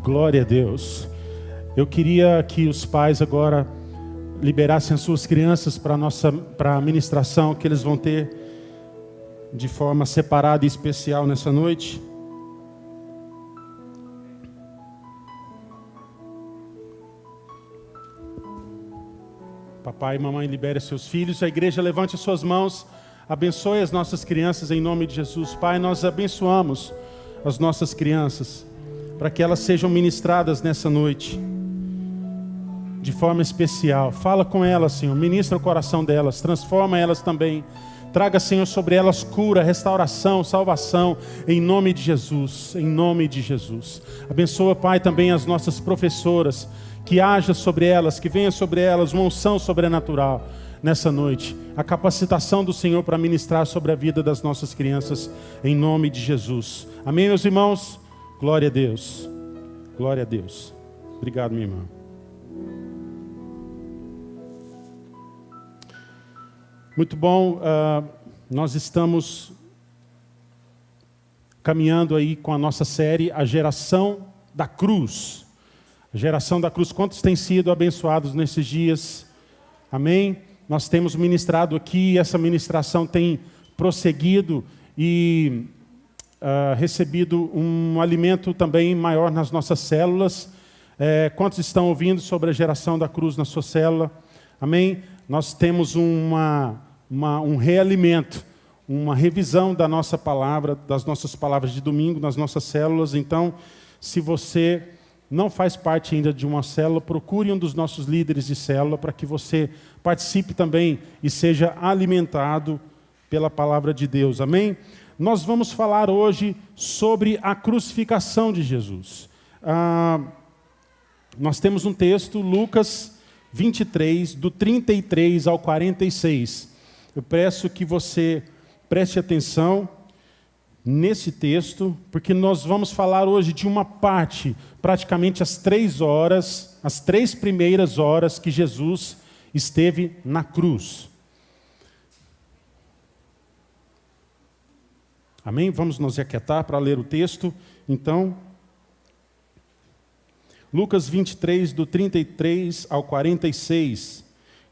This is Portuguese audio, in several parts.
Glória a Deus. Eu queria que os pais agora liberassem as suas crianças para a ministração que eles vão ter de forma separada e especial nessa noite. Papai e mamãe, libere seus filhos. A igreja, levante as suas mãos. Abençoe as nossas crianças em nome de Jesus. Pai, nós abençoamos as nossas crianças para que elas sejam ministradas nessa noite de forma especial. Fala com elas, Senhor. Ministra o coração delas. Transforma elas também. Traga, Senhor, sobre elas cura, restauração, salvação, em nome de Jesus. Em nome de Jesus. Abençoa, Pai, também as nossas professoras. Que haja sobre elas, que venha sobre elas uma unção sobrenatural nessa noite. A capacitação do Senhor para ministrar sobre a vida das nossas crianças, em nome de Jesus. Amém, meus irmãos? Glória a Deus. Glória a Deus. Obrigado, minha irmã. Muito bom. Nós estamos caminhando aí com a nossa série, A Geração da Cruz. A Geração da Cruz. Quantos têm sido abençoados nesses dias? Amém? Nós temos ministrado aqui, essa ministração tem prosseguido e recebido um alimento também maior nas nossas células. Quantos estão ouvindo sobre a geração da cruz na sua célula? Amém? Nós temos um realimento, uma revisão da nossa palavra, das nossas palavras de domingo nas nossas células. Então, se você não faz parte ainda de uma célula, procure um dos nossos líderes de célula para que você participe também e seja alimentado pela palavra de Deus. Amém? Nós vamos falar hoje sobre a crucificação de Jesus. Nós temos um texto, Lucas 23, do 33 ao 46. Eu peço que você preste atenção nesse texto, porque nós vamos falar hoje de uma parte, praticamente as 3 horas, as 3 primeiras horas que Jesus esteve na cruz. Amém? Vamos nos aquietar para ler o texto. Então, Lucas 23, do 33 ao 46,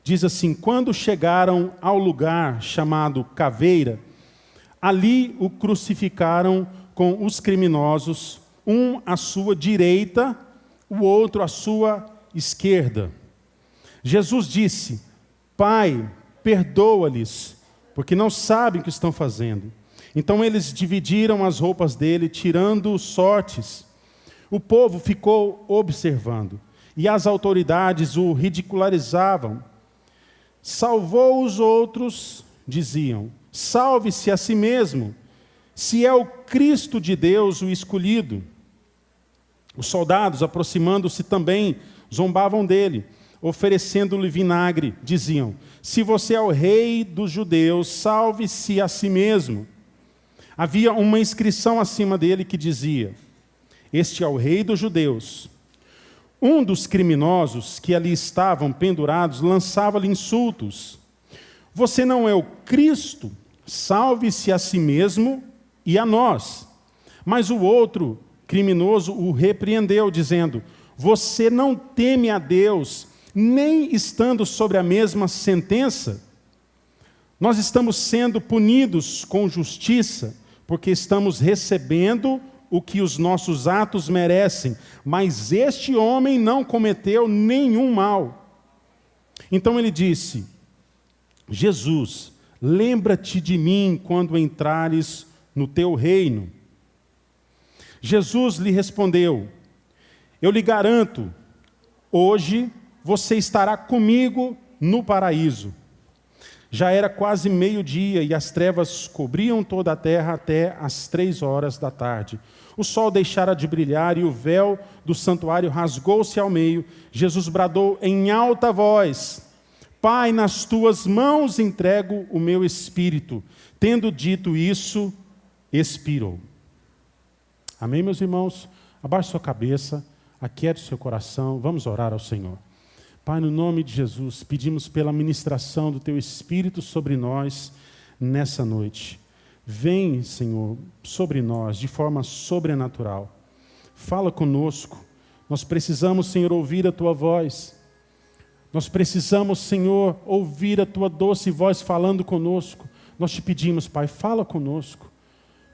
diz assim: quando chegaram ao lugar chamado Caveira, ali o crucificaram com os criminosos, um à sua direita, o outro à sua esquerda. Jesus disse: Pai, perdoa-lhes, porque não sabem o que estão fazendo. Então eles dividiram as roupas dele, tirando sortes. O povo ficou observando, e as autoridades o ridicularizavam. Salvou os outros, diziam, salve-se a si mesmo, se é o Cristo de Deus o escolhido. Os soldados, aproximando-se também, zombavam dele, oferecendo-lhe vinagre, diziam: se você é o rei dos judeus, salve-se a si mesmo. Havia uma inscrição acima dele que dizia: este é o rei dos judeus. Um dos criminosos que ali estavam pendurados lançava-lhe insultos: você não é o Cristo? Salve-se a si mesmo e a nós. Mas o outro criminoso o repreendeu, dizendo: você não teme a Deus, nem estando sobre a mesma sentença? Nós estamos sendo punidos com justiça, porque estamos recebendo o que os nossos atos merecem, mas este homem não cometeu nenhum mal. Então ele disse: Jesus, lembra-te de mim quando entrares no teu reino. Jesus lhe respondeu: eu lhe garanto, hoje você estará comigo no paraíso. Já era quase meio-dia e as trevas cobriam toda a terra até as 3 horas da tarde. O sol deixara de brilhar e o véu do santuário rasgou-se ao meio. Jesus bradou em alta voz: Pai, nas tuas mãos entrego o meu espírito. Tendo dito isso, expirou. Amém, meus irmãos? Abaixe sua cabeça, aquiete seu coração, vamos orar ao Senhor. Pai, no nome de Jesus, pedimos pela ministração do Teu Espírito sobre nós nessa noite. Vem, Senhor, sobre nós de forma sobrenatural. Fala conosco Nós precisamos, Senhor, ouvir a Tua voz. Nós precisamos, Senhor, ouvir a Tua doce voz falando conosco. Nós te pedimos, Pai, fala conosco.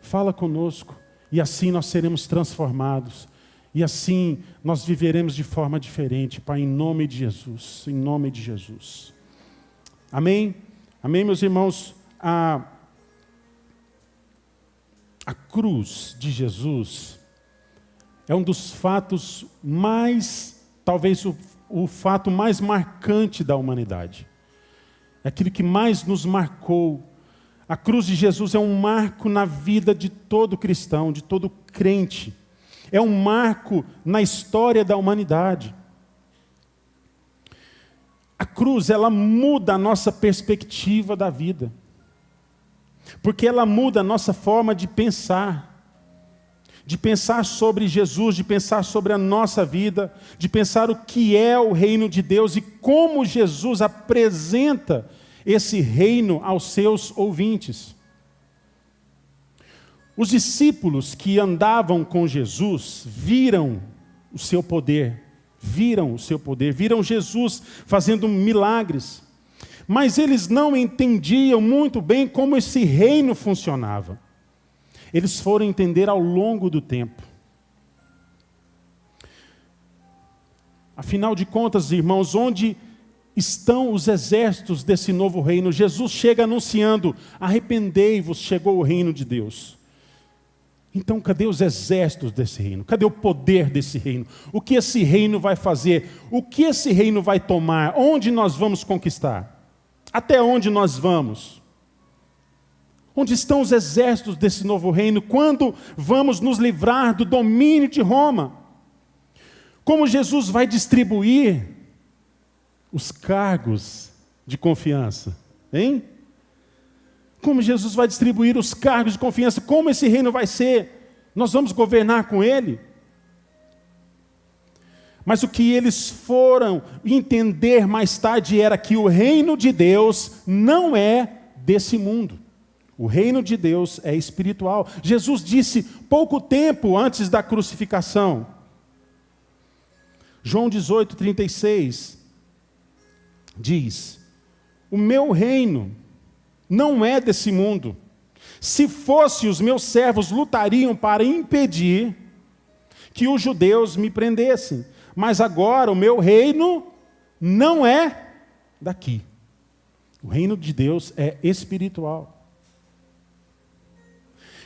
Fala conosco. E assim nós seremos transformados. E assim nós viveremos de forma diferente, Pai, em nome de Jesus. Em nome de Jesus. Amém? Amém, meus irmãos? A cruz de Jesus é um dos fatos mais, talvez o fato mais marcante da humanidade. É aquilo que mais nos marcou. A cruz de Jesus é um marco na vida de todo cristão, de todo crente. É um marco na história da humanidade. A cruz, ela muda a nossa perspectiva da vida. Porque ela muda a nossa forma de pensar sobre Jesus, de pensar sobre a nossa vida, de pensar o que é o reino de Deus e como Jesus apresenta esse reino aos seus ouvintes. Os discípulos que andavam com Jesus viram o seu poder, viram Jesus fazendo milagres, mas eles não entendiam muito bem como esse reino funcionava. Eles foram entender ao longo do tempo. Afinal de contas, irmãos, onde estão os exércitos desse novo reino? Jesus chega anunciando: arrependei-vos, chegou o reino de Deus. Então, cadê os exércitos desse reino? Cadê o poder desse reino? O que esse reino vai fazer? O que esse reino vai tomar? Onde nós vamos conquistar? Até onde nós vamos? Onde estão os exércitos desse novo reino? Quando vamos nos livrar do domínio de Roma? Como Jesus vai distribuir os cargos de confiança? Hein? Como Jesus vai distribuir os cargos de confiança? Como esse reino vai ser? Nós vamos governar com ele? Mas o que eles foram entender mais tarde era que o reino de Deus não é desse mundo. O reino de Deus é espiritual. Jesus disse pouco tempo antes da crucificação. João 18:36 diz: o meu reino não é desse mundo. Se fosse, os meus servos lutariam para impedir que os judeus me prendessem. Mas agora o meu reino não é daqui. O reino de Deus é espiritual.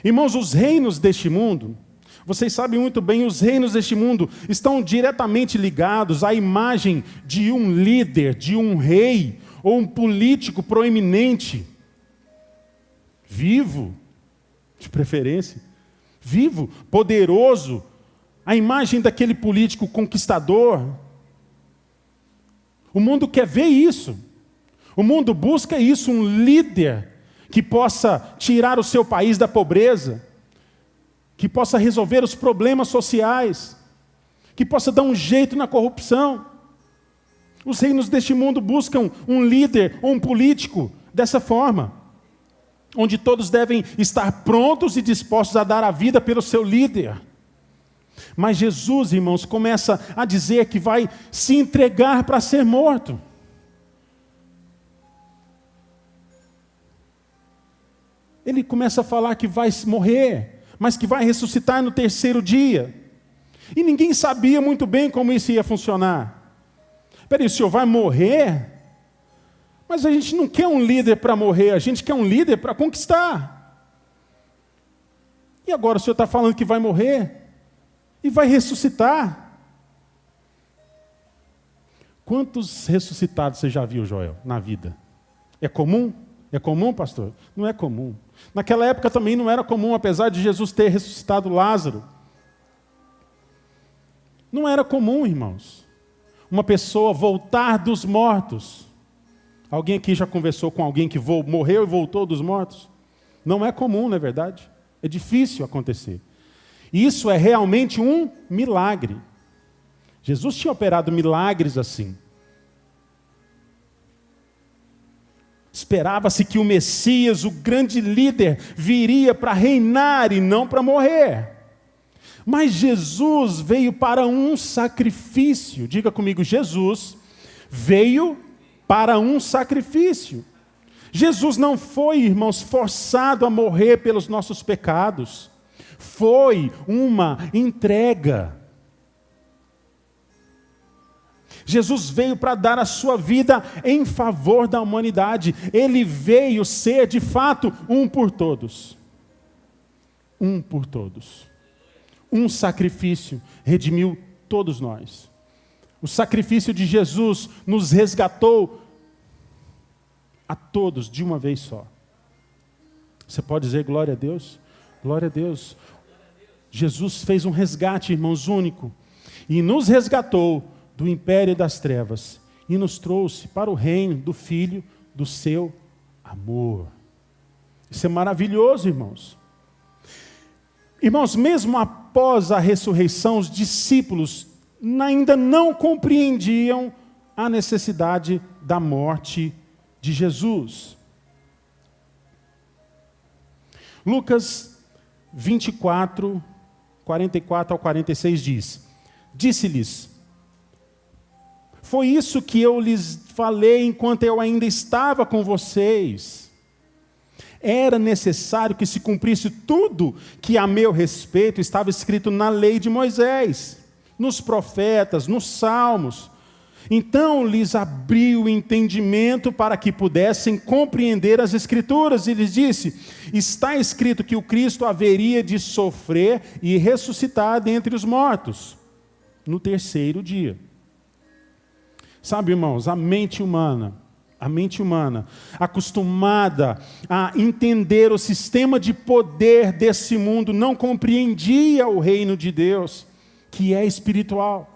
Irmãos, os reinos deste mundo, vocês sabem muito bem, os reinos deste mundo estão diretamente ligados à imagem de um líder, de um rei ou um político proeminente. Vivo, de preferência, vivo, poderoso, a imagem daquele político conquistador. O mundo quer ver isso, o mundo busca isso, um líder que possa tirar o seu país da pobreza, que possa resolver os problemas sociais, que possa dar um jeito na corrupção. Os reinos deste mundo buscam um líder ou um político dessa forma, onde todos devem estar prontos e dispostos a dar a vida pelo seu líder. Mas Jesus, irmãos, começa a dizer que vai se entregar para ser morto. Ele começa a falar que vai morrer, mas que vai ressuscitar no terceiro dia. E ninguém sabia muito bem como isso ia funcionar. Espera aí, o senhor vai morrer? Mas a gente não quer um líder para morrer, a gente quer um líder para conquistar. E agora o senhor está falando que vai morrer e vai ressuscitar? Quantos ressuscitados você já viu, Joel, na vida? É comum? É comum, pastor? Não é comum. Naquela época também não era comum, apesar de Jesus ter ressuscitado Lázaro. Não era comum, irmãos, uma pessoa voltar dos mortos. Alguém aqui já conversou com alguém que morreu e voltou dos mortos? Não é comum, não é verdade? É difícil acontecer. Isso é realmente um milagre. Jesus tinha operado milagres assim. Esperava-se que o Messias, o grande líder, viria para reinar e não para morrer. Mas Jesus veio para um sacrifício. Diga comigo, Jesus veio para um sacrifício. Jesus não foi, irmãos, forçado a morrer pelos nossos pecados. Foi uma entrega. Jesus veio para dar a sua vida em favor da humanidade. Ele veio ser, de fato, um por todos. Um por todos. Um sacrifício redimiu todos nós. O sacrifício de Jesus nos resgatou a todos de uma vez só. Você pode dizer glória a Deus? Glória a Deus. Jesus fez um resgate, irmãos, único. E nos resgatou do império das trevas e nos trouxe para o reino do Filho do seu amor. Isso é maravilhoso, irmãos. Irmãos, mesmo após a ressurreição, os discípulos ainda não compreendiam a necessidade da morte de Jesus. Lucas 24, 44 ao 46 diz: Disse-lhes: Foi isso que eu lhes falei enquanto eu ainda estava com vocês. Era necessário que se cumprisse tudo que a meu respeito estava escrito na lei de Moisés, nos profetas, nos salmos. Então lhes abriu o entendimento para que pudessem compreender as Escrituras e lhes disse: Está escrito que o Cristo haveria de sofrer e ressuscitar dentre os mortos no terceiro dia. Sabe, irmãos, a mente humana, acostumada a entender o sistema de poder desse mundo, não compreendia o reino de Deus, que é espiritual.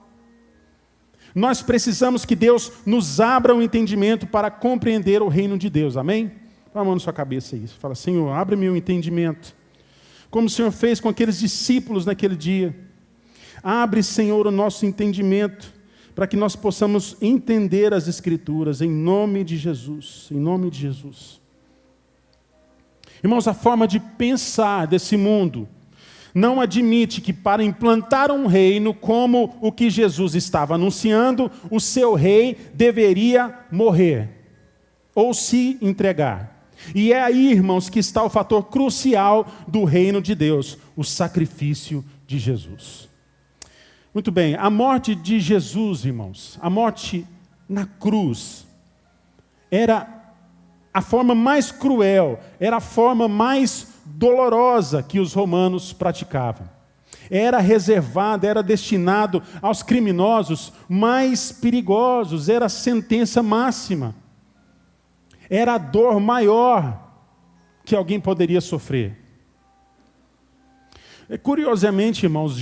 Nós precisamos que Deus nos abra o entendimento para compreender o reino de Deus, amém? Põe a mão na sua cabeça aí, fala: Senhor, abre-me o entendimento, como o Senhor fez com aqueles discípulos naquele dia. Abre, Senhor, o nosso entendimento, para que nós possamos entender as Escrituras, em nome de Jesus, em nome de Jesus. Irmãos, a forma de pensar desse mundo não admite que para implantar um reino como o que Jesus estava anunciando, o seu rei deveria morrer ou se entregar. E é aí, irmãos, que está o fator crucial do reino de Deus, o sacrifício de Jesus. Muito bem, a morte de Jesus, irmãos, a morte na cruz, era a forma mais cruel, era a forma mais dolorosa que os romanos praticavam. Era reservado, era destinado aos criminosos mais perigosos, era a sentença máxima. Era a dor maior que alguém poderia sofrer. Curiosamente, irmãos,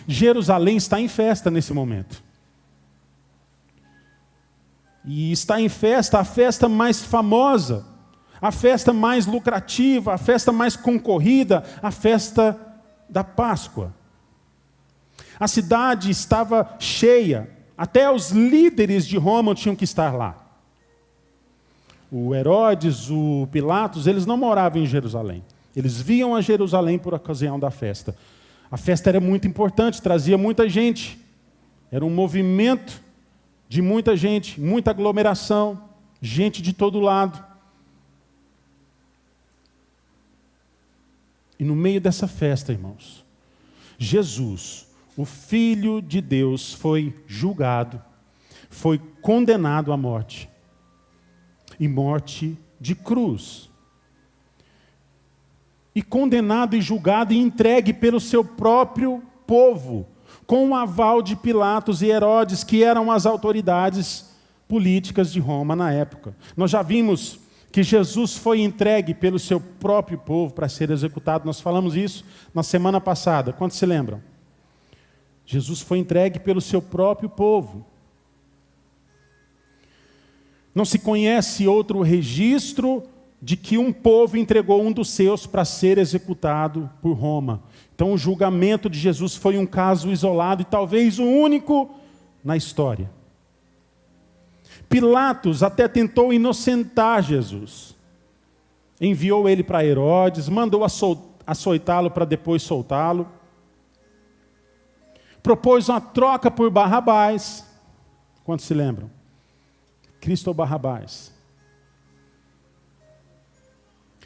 Jerusalém está em festa nesse momento. E está em festa, a festa mais famosa, a festa mais lucrativa, a festa mais concorrida, a festa da Páscoa. A cidade estava cheia, até os líderes de Roma tinham que estar lá. O Herodes, o Pilatos, eles não moravam em Jerusalém. Eles vinham a Jerusalém por ocasião da festa. A festa era muito importante, trazia muita gente. Era um movimento de muita gente, muita aglomeração, gente de todo lado. E no meio dessa festa, irmãos, Jesus, o Filho de Deus, foi julgado, foi condenado à morte. E morte de cruz. E condenado e julgado e entregue pelo seu próprio povo, com o aval de Pilatos e Herodes, que eram as autoridades políticas de Roma na época. Nós já vimos que Jesus foi entregue pelo seu próprio povo para ser executado. Nós falamos isso na semana passada. Quantos se lembram? Jesus foi entregue pelo seu próprio povo. Não se conhece outro registro de que um povo entregou um dos seus para ser executado por Roma. Então o julgamento de Jesus foi um caso isolado e talvez o único na história. Pilatos até tentou inocentar Jesus. Enviou ele para Herodes, mandou açoitá-lo para depois soltá-lo. Propôs uma troca por Barrabás. Quantos se lembram? Cristo ou Barrabás?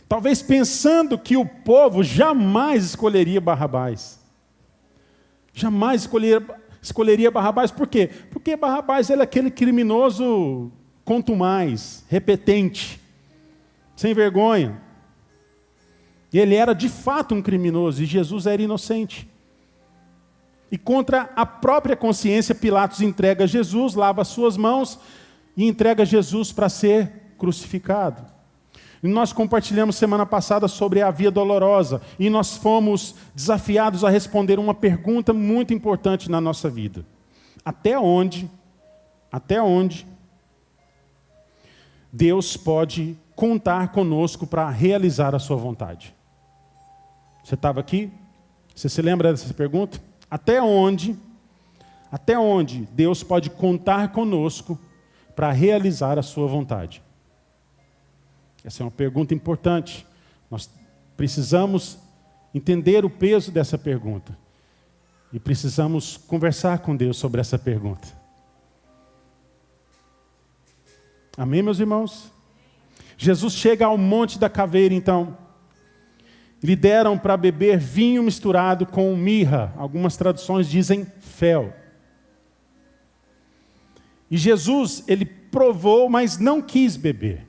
Talvez pensando que o povo jamais escolheria Barrabás. Jamais escolheria Barrabás. Por quê? Porque Barrabás era aquele criminoso contumaz, repetente, sem vergonha. E ele era de fato um criminoso, e Jesus era inocente. E contra a própria consciência, Pilatos entrega Jesus, lava as suas mãos e entrega Jesus para ser crucificado. E nós compartilhamos semana passada sobre a via dolorosa, e nós fomos desafiados a responder uma pergunta muito importante na nossa vida. Até onde Deus pode contar conosco para realizar a sua vontade? Você estava aqui? Você se lembra dessa pergunta? Até onde Deus pode contar conosco para realizar a sua vontade? Essa é uma pergunta importante. Nós precisamos entender o peso dessa pergunta. E precisamos conversar com Deus sobre essa pergunta. Amém, meus irmãos? Jesus chega ao Monte da Caveira, então. Lhe deram para beber vinho misturado com mirra. Algumas traduções dizem fel. E Jesus, ele provou, mas não quis beber.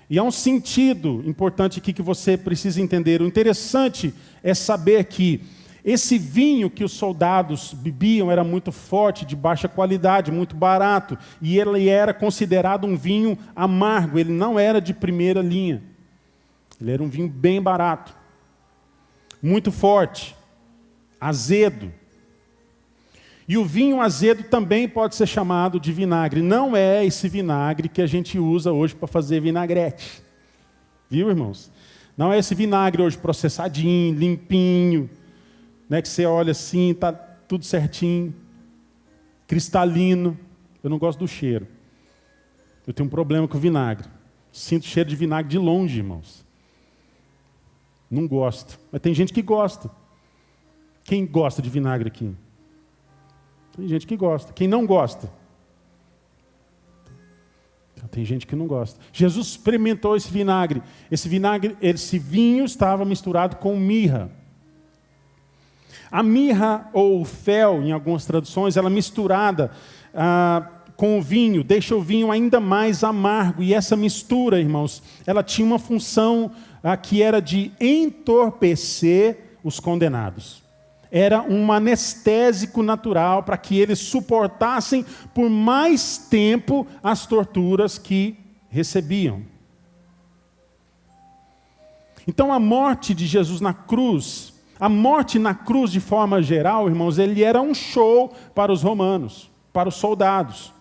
E há um sentido importante aqui que você precisa entender. O interessante é saber que esse vinho que os soldados bebiam era muito forte, de baixa qualidade, muito barato. E ele era considerado um vinho amargo, ele não era de primeira linha. Ele era um vinho bem barato, muito forte, azedo. E o vinho azedo também pode ser chamado de vinagre. Não é esse vinagre que a gente usa hoje para fazer vinagrete. Viu, irmãos? Não é esse vinagre hoje processadinho, limpinho, né, que você olha assim, está tudo certinho, cristalino. Eu não gosto do cheiro. Eu tenho um problema com o vinagre. Sinto cheiro de vinagre de longe, irmãos. Não gosto. Mas tem gente que gosta. Quem gosta de vinagre aqui? Tem gente que gosta. Quem não gosta? Tem gente que não gosta. Jesus experimentou esse vinagre. Esse vinho estava misturado com mirra. A mirra, ou o fel, em algumas traduções, ela misturada com o vinho, deixa o vinho ainda mais amargo. E essa mistura, irmãos, ela tinha uma função que era de entorpecer os condenados. Era um anestésico natural para que eles suportassem por mais tempo as torturas que recebiam. Então a morte de Jesus na cruz, a morte na cruz de forma geral, irmãos, ele era um show para os romanos, para os soldados.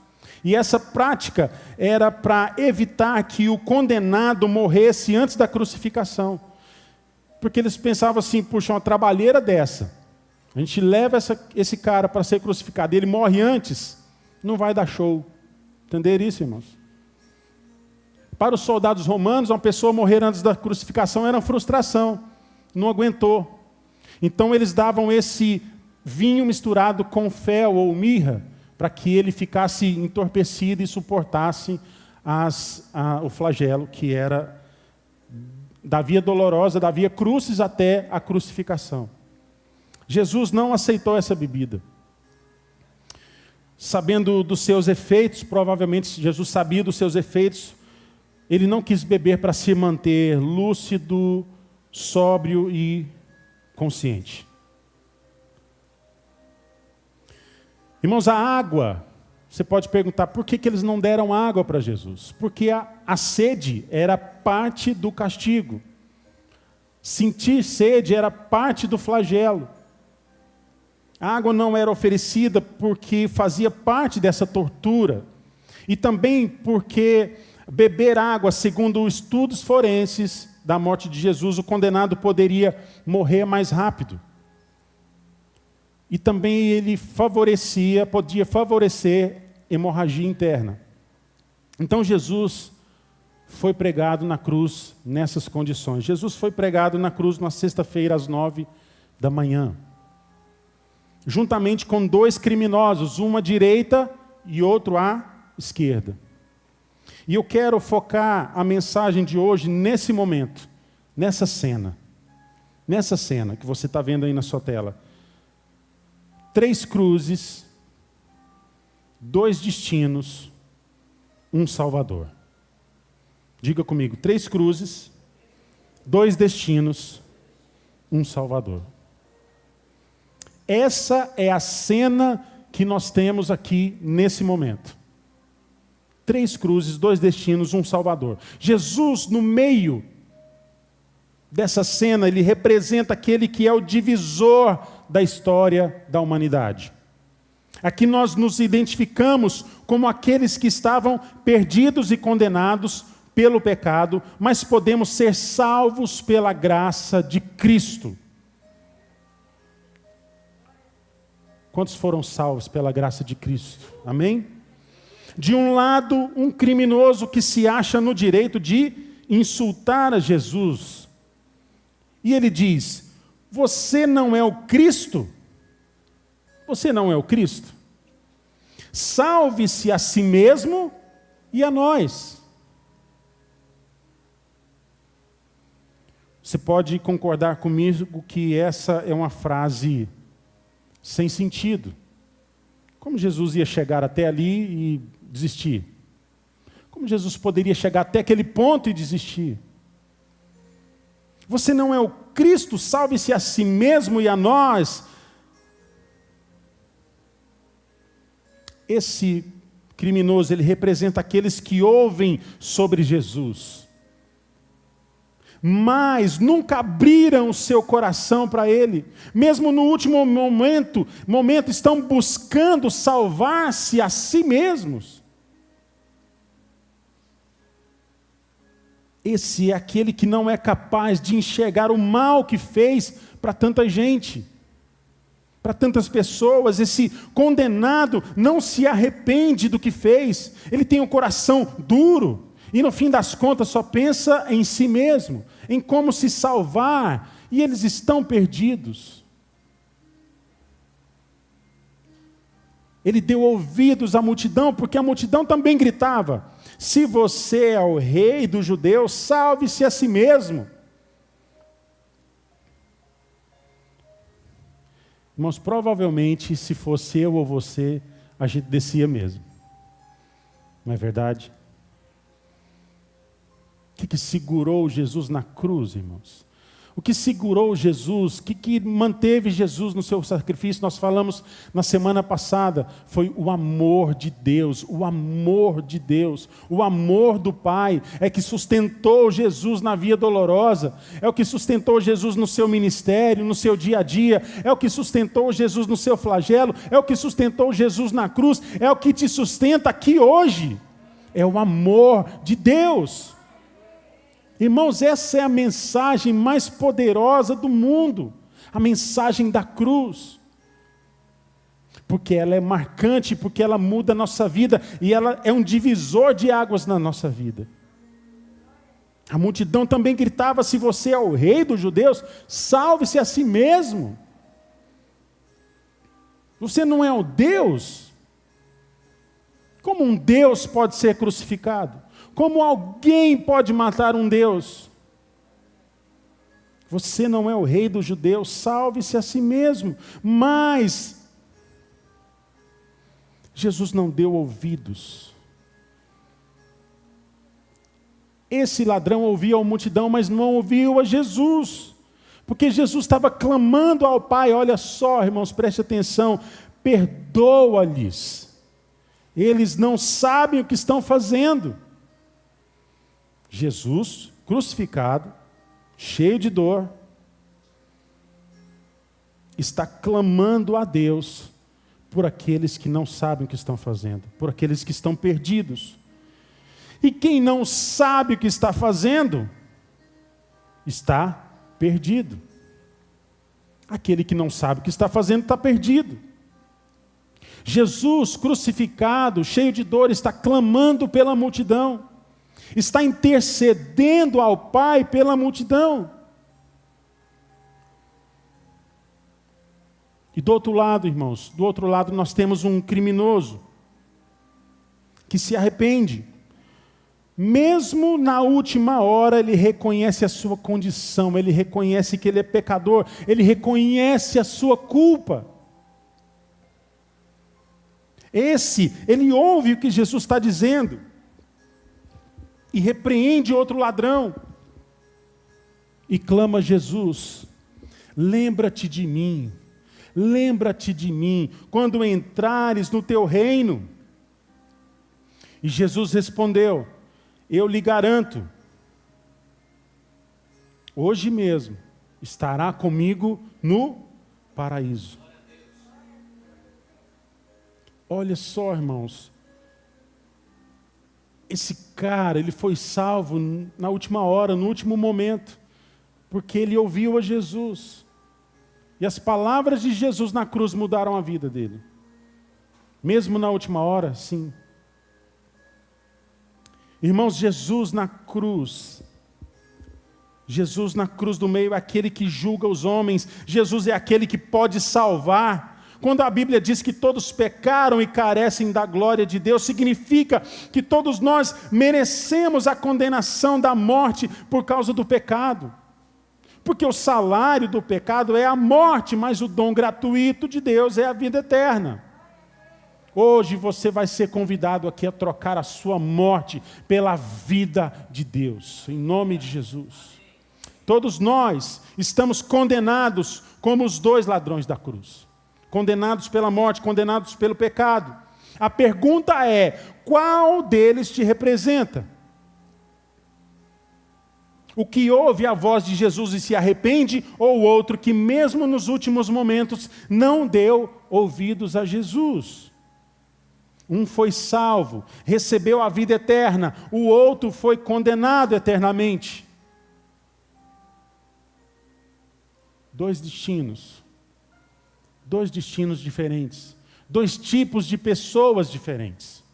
E essa prática era para evitar que o condenado morresse antes da crucificação. Porque eles pensavam assim, puxa, uma trabalheira dessa, a gente leva esse cara para ser crucificado e ele morre antes, não vai dar show. Entenderam isso, irmãos? Para os soldados romanos, uma pessoa morrer antes da crucificação era uma frustração, não aguentou. Então eles davam esse vinho misturado com fel ou mirra, para que ele ficasse entorpecido e suportasse o flagelo, que era da via dolorosa, da via crucis até a crucificação. Jesus não aceitou essa bebida. Sabendo dos seus efeitos, provavelmente Jesus sabia dos seus efeitos, ele não quis beber para se manter lúcido, sóbrio e consciente. Irmãos, a água, você pode perguntar, por que eles não deram água para Jesus? Porque a sede era parte do castigo. Sentir sede era parte do flagelo. A água não era oferecida porque fazia parte dessa tortura. E também porque beber água, segundo estudos forenses da morte de Jesus, o condenado poderia morrer mais rápido. E também ele podia favorecer hemorragia interna. Então Jesus foi pregado na cruz nessas condições. Jesus foi pregado na cruz na sexta-feira às 9h, juntamente com 2 criminosos, um à direita e outro à esquerda. E eu quero focar a mensagem de hoje nesse momento, nessa cena que você está vendo aí na sua tela. 3 cruzes, 2 destinos, um Salvador. Diga comigo, 3 cruzes, 2 destinos, um Salvador. Essa é a cena que nós temos aqui nesse momento. 3 cruzes, 2 destinos, um Salvador. Jesus, no meio dessa cena, ele representa aquele que é o divisor da história da humanidade. Aqui nós nos identificamos como aqueles que estavam perdidos e condenados pelo pecado, mas podemos ser salvos pela graça de Cristo. Quantos foram salvos pela graça de Cristo? Amém? De um lado, um criminoso que se acha no direito de insultar a Jesus. E ele diz: você não é o Cristo? Você não é o Cristo? Salve-se a si mesmo e a nós. Você pode concordar comigo que essa é uma frase sem sentido. Como Jesus ia chegar até ali e desistir? Como Jesus poderia chegar até aquele ponto e desistir? Você não é o Cristo, salve-se a si mesmo e a nós. Esse criminoso, ele representa aqueles que ouvem sobre Jesus, mas nunca abriram o seu coração para Ele. Mesmo no último momento estão buscando salvar-se a si mesmos. Esse é aquele que não é capaz de enxergar o mal que fez para tanta gente, para tantas pessoas. Esse condenado não se arrepende do que fez. Ele tem um coração duro e no fim das contas só pensa em si mesmo, em como se salvar, e eles estão perdidos. Ele deu ouvidos à multidão, porque a multidão também gritava: se você é o rei dos judeus, salve-se a si mesmo. Irmãos, provavelmente, se fosse eu ou você, a gente descia mesmo. Não é verdade? O que segurou Jesus na cruz, irmãos? O que segurou Jesus, o que manteve Jesus no seu sacrifício, nós falamos na semana passada, foi o amor de Deus, o amor de Deus, o amor do Pai, é que sustentou Jesus na via dolorosa, é o que sustentou Jesus no seu ministério, no seu dia a dia, é o que sustentou Jesus no seu flagelo, é o que sustentou Jesus na cruz, é o que te sustenta aqui hoje, é o amor de Deus. Irmãos, essa é a mensagem mais poderosa do mundo, a mensagem da cruz, porque ela é marcante, porque ela muda a nossa vida, e ela é um divisor de águas na nossa vida. A multidão também gritava: se você é o rei dos judeus, salve-se a si mesmo. Você não é o Deus? Como um Deus pode ser crucificado? Como alguém pode matar um Deus? Você não é o rei dos judeus, salve-se a si mesmo. Mas Jesus não deu ouvidos. Esse ladrão ouvia a multidão, mas não ouviu a Jesus. Porque Jesus estava clamando ao Pai. Olha só, irmãos, preste atenção. Perdoa-lhes. Eles não sabem o que estão fazendo. Jesus, crucificado, cheio de dor, está clamando a Deus por aqueles que não sabem o que estão fazendo, por aqueles que estão perdidos. E quem não sabe o que está fazendo, está perdido. Aquele que não sabe o que está fazendo está perdido. Jesus, crucificado, cheio de dor, está clamando pela multidão. está intercedendo ao Pai pela multidão. E do outro lado, irmãos, do outro lado nós temos um criminoso que se arrepende. Mesmo na última hora, ele reconhece a sua condição, ele reconhece que ele é pecador, ele reconhece a sua culpa. Ele ouve o que Jesus está dizendo e repreende outro ladrão e clama a Jesus: lembra-te de mim, quando entrares no teu reino. E Jesus respondeu: eu lhe garanto, hoje mesmo estará comigo no paraíso. Olha só, irmãos, esse cara, ele foi salvo na última hora, no último momento, porque ele ouviu a Jesus. E as palavras de Jesus na cruz mudaram a vida dele. Mesmo na última hora, sim. Irmãos, Jesus na cruz do meio é aquele que julga os homens. Jesus é aquele que pode salvar. Quando a Bíblia diz que todos pecaram e carecem da glória de Deus, significa que todos nós merecemos a condenação da morte por causa do pecado. Porque o salário do pecado é a morte, mas o dom gratuito de Deus é a vida eterna. Hoje você vai ser convidado aqui a trocar a sua morte pela vida de Deus, em nome de Jesus. Todos nós estamos condenados como os dois ladrões da cruz. Condenados pela morte, condenados pelo pecado. A pergunta é: qual deles te representa? O que ouve a voz de Jesus e se arrepende, ou o outro que mesmo nos últimos momentos não deu ouvidos a Jesus? Um foi salvo, recebeu a vida eterna, o outro foi condenado eternamente. Dois destinos diferentes, dois tipos de pessoas diferentes.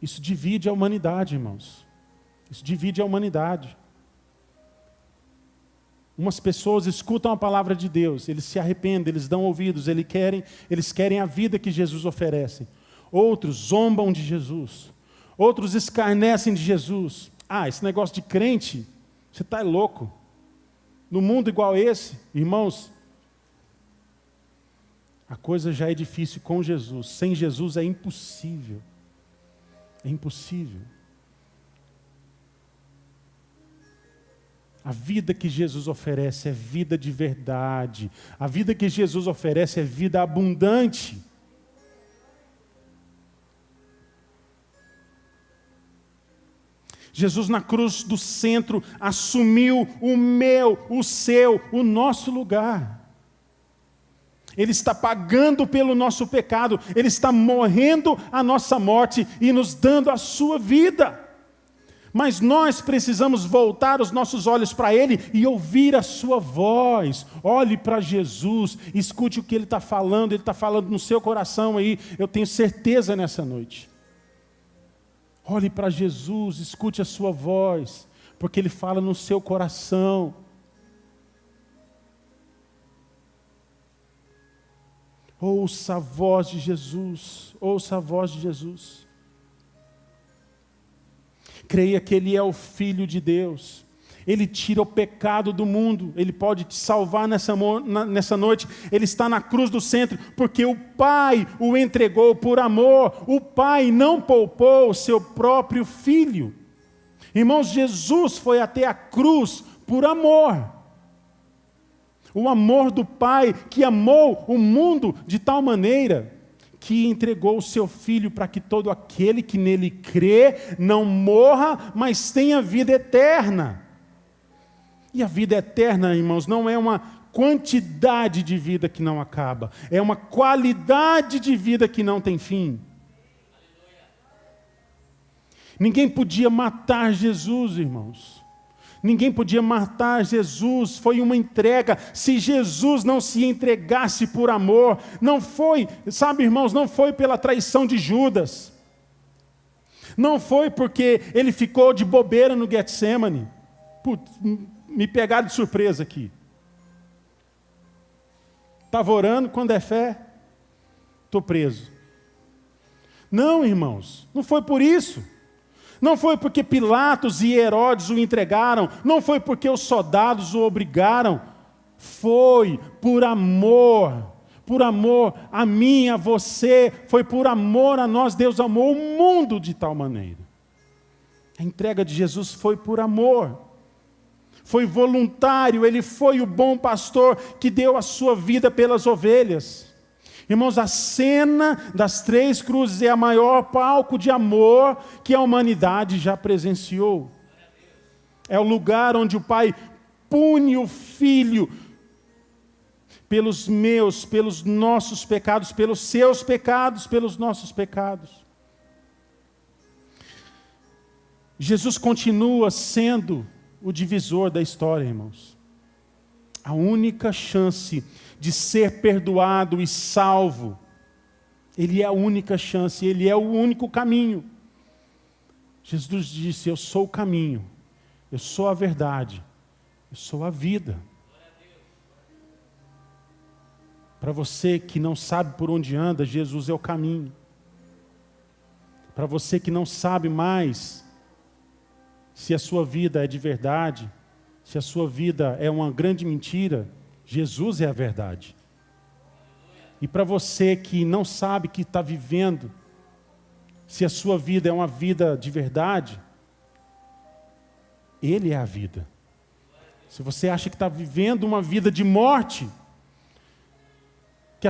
Isso divide a humanidade, irmãos. Isso divide a humanidade. Umas pessoas escutam a palavra de Deus, eles se arrependem, eles dão ouvidos, eles querem a vida que Jesus oferece. Outros zombam de Jesus. Outros escarnecem de Jesus. Ah, esse negócio de crente, você está louco. No mundo igual esse, irmãos, a coisa já é difícil com Jesus. Sem Jesus é impossível. É impossível. A vida que Jesus oferece é vida de verdade. A vida que Jesus oferece é vida abundante. Jesus na cruz do centro assumiu o meu, o seu, o nosso lugar. Ele está pagando pelo nosso pecado. Ele está morrendo a nossa morte e nos dando a sua vida. Mas nós precisamos voltar os nossos olhos para Ele e ouvir a sua voz. Olhe para Jesus, escute o que Ele está falando no seu coração aí, eu tenho certeza nessa noite. Olhe para Jesus, escute a sua voz, porque Ele fala no seu coração. Ouça a voz de Jesus, ouça a voz de Jesus. Creia que Ele é o Filho de Deus. Ele tira o pecado do mundo. Ele pode te salvar nessa noite. Ele está na cruz do centro, porque o Pai o entregou por amor. O Pai não poupou o seu próprio Filho. Irmãos, Jesus foi até a cruz por amor. O amor do Pai que amou o mundo de tal maneira que entregou o seu Filho para que todo aquele que nele crê não morra, mas tenha vida eterna. E a vida eterna, irmãos, não é uma quantidade de vida que não acaba, é uma qualidade de vida que não tem fim. Ninguém podia matar Jesus, irmãos. Ninguém podia matar Jesus, foi uma entrega. Se Jesus não se entregasse por amor, não foi, sabe, irmãos, não foi pela traição de Judas. Não foi porque ele ficou de bobeira no Getsemane. Putz, me pegaram de surpresa aqui. Estava orando, quando é fé, estou preso. Não, irmãos, não foi por isso. Não foi porque Pilatos e Herodes o entregaram. Não foi porque os soldados o obrigaram. Foi por amor. Por amor a mim, a você. Foi por amor a nós. Deus amou o mundo de tal maneira. A entrega de Jesus foi por amor. Foi voluntário. Ele foi o bom pastor que deu a sua vida pelas ovelhas. Irmãos, a cena das 3 cruzes é a maior palco de amor que a humanidade já presenciou. É o lugar onde o Pai pune o Filho pelos meus, pelos nossos pecados, pelos seus pecados, pelos nossos pecados. Jesus continua sendo o divisor da história, irmãos. A única chance de ser perdoado e salvo, Ele é a única chance, Ele é o único caminho. Jesus disse: eu sou o caminho, eu sou a verdade, eu sou a vida. Para você que não sabe por onde anda, Jesus é o caminho. Para você que não sabe mais se a sua vida é de verdade, se a sua vida é uma grande mentira, Jesus é a verdade. E para você que não sabe que está vivendo, se a sua vida é uma vida de verdade, Ele é a vida. Se você acha que está vivendo uma vida de morte, que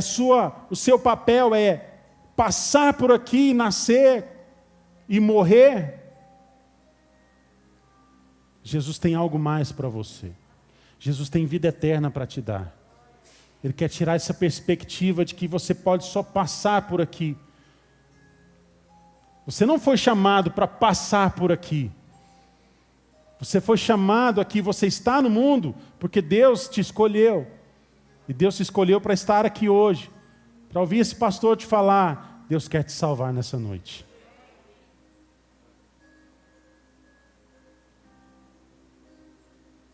o seu papel é passar por aqui, nascer e morrer, Jesus tem algo mais para você. Jesus tem vida eterna para te dar. Ele quer tirar essa perspectiva de que você pode só passar por aqui. Você não foi chamado para passar por aqui. Você foi chamado aqui, você está no mundo, porque Deus te escolheu. E Deus te escolheu para estar aqui hoje. Para ouvir esse pastor te falar: Deus quer te salvar nessa noite.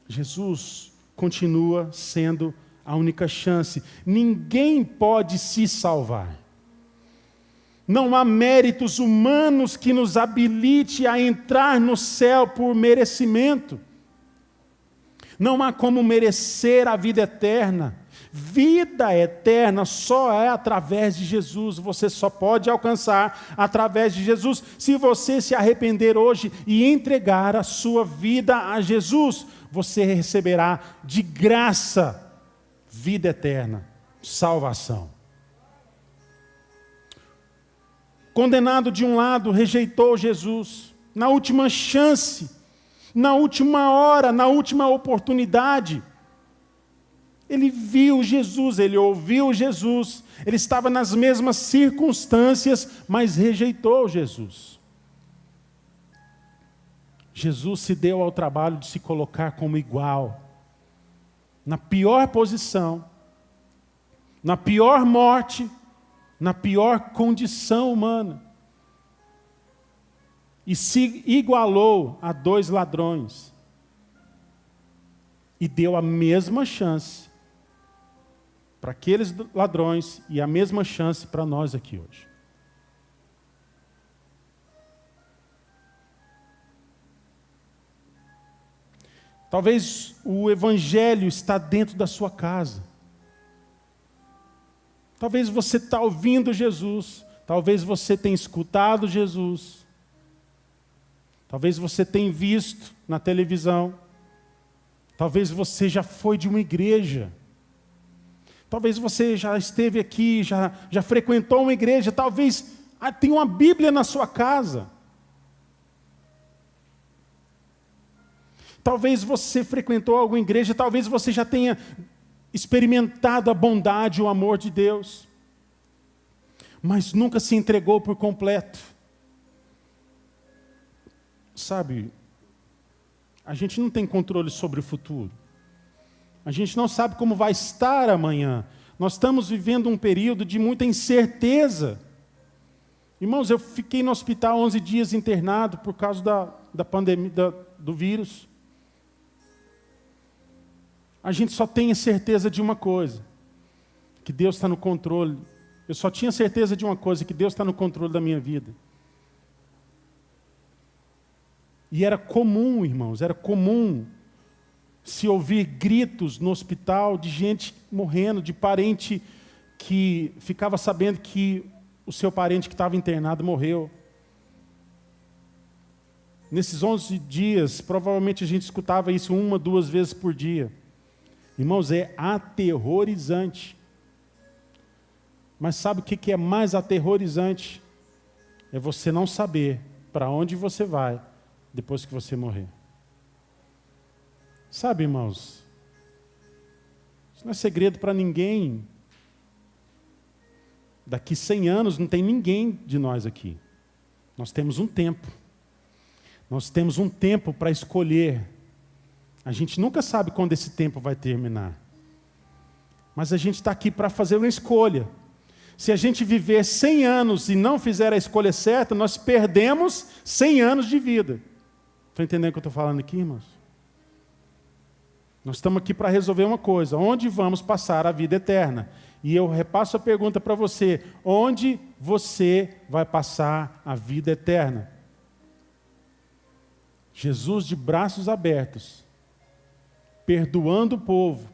Jesus continua sendo a única chance. Ninguém pode se salvar. Não há méritos humanos que nos habilite a entrar no céu por merecimento. Não há como merecer a vida eterna. Vida eterna só é através de Jesus. Você só pode alcançar através de Jesus se você se arrepender hoje e entregar a sua vida a Jesus. Você receberá de graça vida eterna, salvação. Condenado de um lado, rejeitou Jesus. Na última chance, na última hora, na última oportunidade, ele viu Jesus, ele ouviu Jesus, ele estava nas mesmas circunstâncias, mas rejeitou Jesus. Jesus se deu ao trabalho de se colocar como igual, na pior posição, na pior morte, na pior condição humana. E se igualou a 2 ladrões. E deu a mesma chance para aqueles ladrões e a mesma chance para nós aqui hoje. Talvez o Evangelho está dentro da sua casa. Talvez você está ouvindo Jesus. Talvez você tenha escutado Jesus. Talvez você tenha visto na televisão. Talvez você já foi de uma igreja. Talvez você já esteve aqui, já frequentou uma igreja. Talvez tenha uma Bíblia na sua casa. Talvez você frequentou alguma igreja, talvez você já tenha experimentado a bondade, o amor de Deus, mas nunca se entregou por completo. Sabe, A gente não tem controle sobre o futuro. A gente não sabe como vai estar amanhã. Nós estamos vivendo um período de muita incerteza. Irmãos, eu fiquei no hospital 11 dias internado por causa da pandemia, do vírus. A gente só tem certeza de uma coisa, que Deus está no controle. Eu só tinha certeza de uma coisa, que Deus está no controle da minha vida. E era comum, irmãos, era comum se ouvir gritos no hospital de gente morrendo, de parente que ficava sabendo que o seu parente que estava internado morreu. Nesses 11 dias, provavelmente a gente escutava isso 1, 2 vezes por dia. Irmãos, é aterrorizante. Mas sabe o que é mais aterrorizante? É você não saber para onde você vai depois que você morrer. Sabe, irmãos, isso não é segredo para ninguém. Daqui 100 anos não tem ninguém de nós aqui. Nós temos um tempo. Nós temos um tempo para escolher. A gente nunca sabe quando esse tempo vai terminar. Mas a gente está aqui para fazer uma escolha. Se a gente viver 100 anos e não fizer a escolha certa, nós perdemos 100 anos de vida. Estão entendendo o que eu estou falando aqui, irmãos? Nós estamos aqui para resolver uma coisa. Onde vamos passar a vida eterna? E eu repasso a pergunta para você. Onde você vai passar a vida eterna? Jesus de braços abertos, perdoando o povo,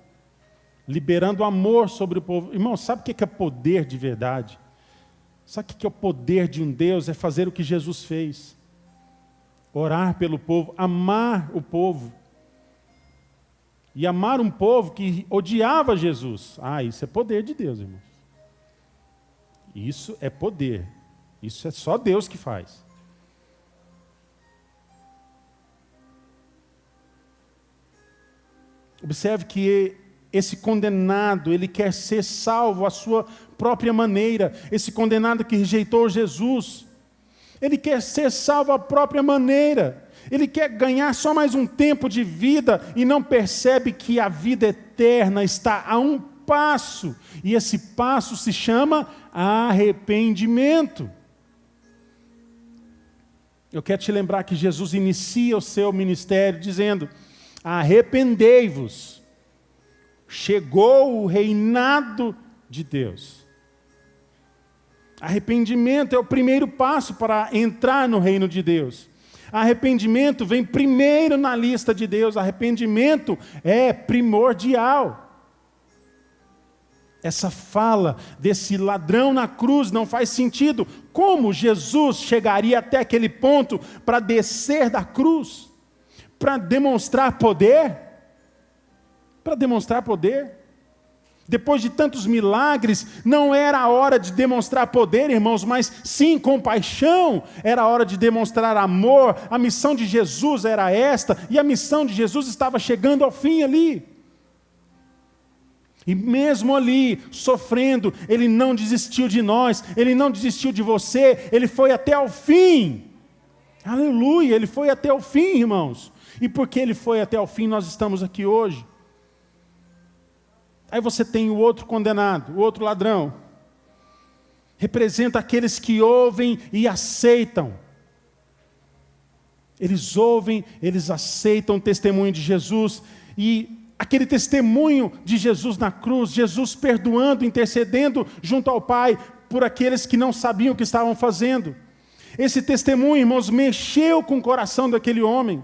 liberando amor sobre o povo. Irmão, sabe o que é poder de verdade? Sabe o que é o poder de um Deus? É fazer o que Jesus fez. Orar pelo povo, amar o povo. E amar um povo que odiava Jesus. Isso é poder de Deus, irmãos. Isso é poder. Isso é só Deus que faz. Observe que esse condenado, ele quer ser salvo à sua própria maneira. Esse condenado que rejeitou Jesus, ele quer ser salvo à própria maneira. Ele quer ganhar só mais um tempo de vida e não percebe que a vida eterna está a um passo. E esse passo se chama arrependimento. Eu quero te lembrar que Jesus inicia o seu ministério dizendo: arrependei-vos, chegou o reinado de Deus. Arrependimento é o primeiro passo para entrar no reino de Deus. Arrependimento vem primeiro na lista de Deus. Arrependimento é primordial. Essa fala desse ladrão na cruz não faz sentido. Como Jesus chegaria até aquele ponto para descer da cruz? Para demonstrar poder? Para demonstrar poder? Depois de tantos milagres, não era a hora de demonstrar poder, irmãos, mas sim compaixão. Era a hora de demonstrar amor. A missão de Jesus era esta, e a missão de Jesus estava chegando ao fim ali. E mesmo ali, sofrendo, Ele não desistiu de nós, Ele não desistiu de você, Ele foi até o fim. Aleluia, Ele foi até o fim, irmãos. E porque Ele foi até o fim, nós estamos aqui hoje. Aí você tem o outro condenado, o outro ladrão. Representa aqueles que ouvem e aceitam. Eles ouvem, eles aceitam o testemunho de Jesus. E aquele testemunho de Jesus na cruz, Jesus perdoando, intercedendo junto ao Pai por aqueles que não sabiam o que estavam fazendo. Esse testemunho, irmãos, mexeu com o coração daquele homem.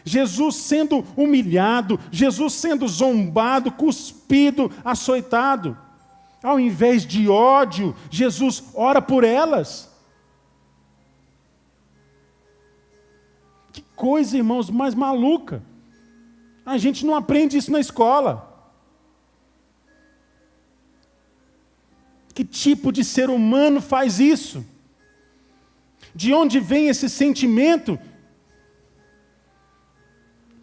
Jesus sendo humilhado, Jesus sendo zombado, cuspido, açoitado. Ao invés de ódio, Jesus ora por elas. Que coisa, irmãos, mais maluca. A gente não aprende isso na escola. Que tipo de ser humano faz isso? De onde vem esse sentimento?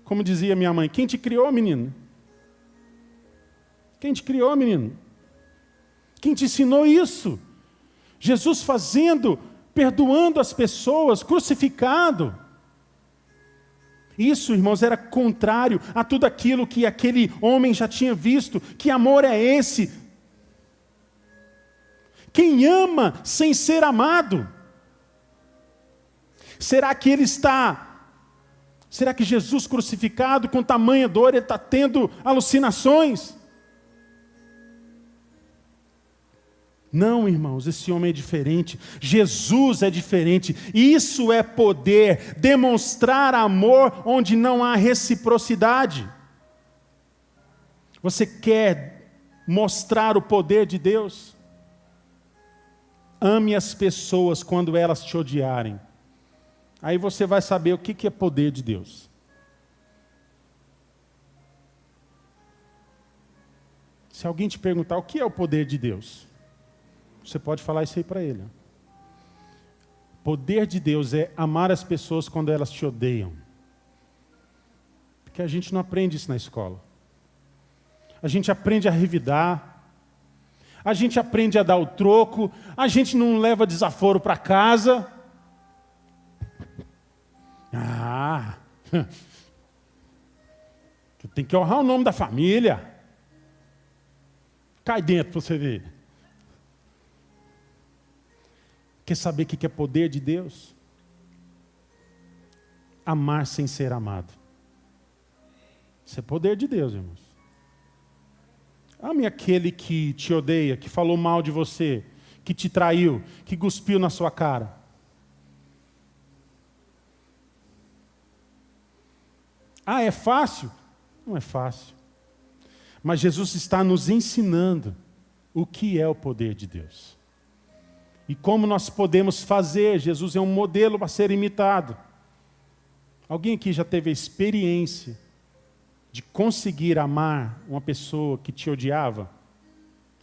Como dizia minha mãe, quem te criou, menino? Quem te criou, menino? Quem te ensinou isso? Jesus fazendo, perdoando as pessoas, crucificado. Isso, irmãos, era contrário a tudo aquilo que aquele homem já tinha visto. Que amor é esse? Quem ama sem ser amado? Será que Jesus crucificado com tamanha dor, ele está tendo alucinações? Não, irmãos, esse homem é diferente. Jesus é diferente. Isso é poder, demonstrar amor onde não há reciprocidade. Você quer mostrar o poder de Deus? Ame as pessoas quando elas te odiarem. Aí você vai saber o que é poder de Deus. Se alguém te perguntar o que é o poder de Deus, você pode falar isso aí para ele. O poder de Deus é amar as pessoas quando elas te odeiam. Porque a gente não aprende isso na escola. A gente aprende a revidar. A gente aprende a dar o troco. A gente não leva desaforo para casa. Tu tem que honrar o nome da família. Cai dentro para você ver. Quer saber o que é poder de Deus? Amar sem ser amado. Isso é poder de Deus, irmãos. Ame aquele que te odeia, que falou mal de você, que te traiu, que cuspiu na sua cara. É fácil? Não é fácil. Mas Jesus está nos ensinando o que é o poder de Deus. E como nós podemos fazer. Jesus é um modelo para ser imitado. Alguém aqui já teve a experiência de conseguir amar uma pessoa que te odiava?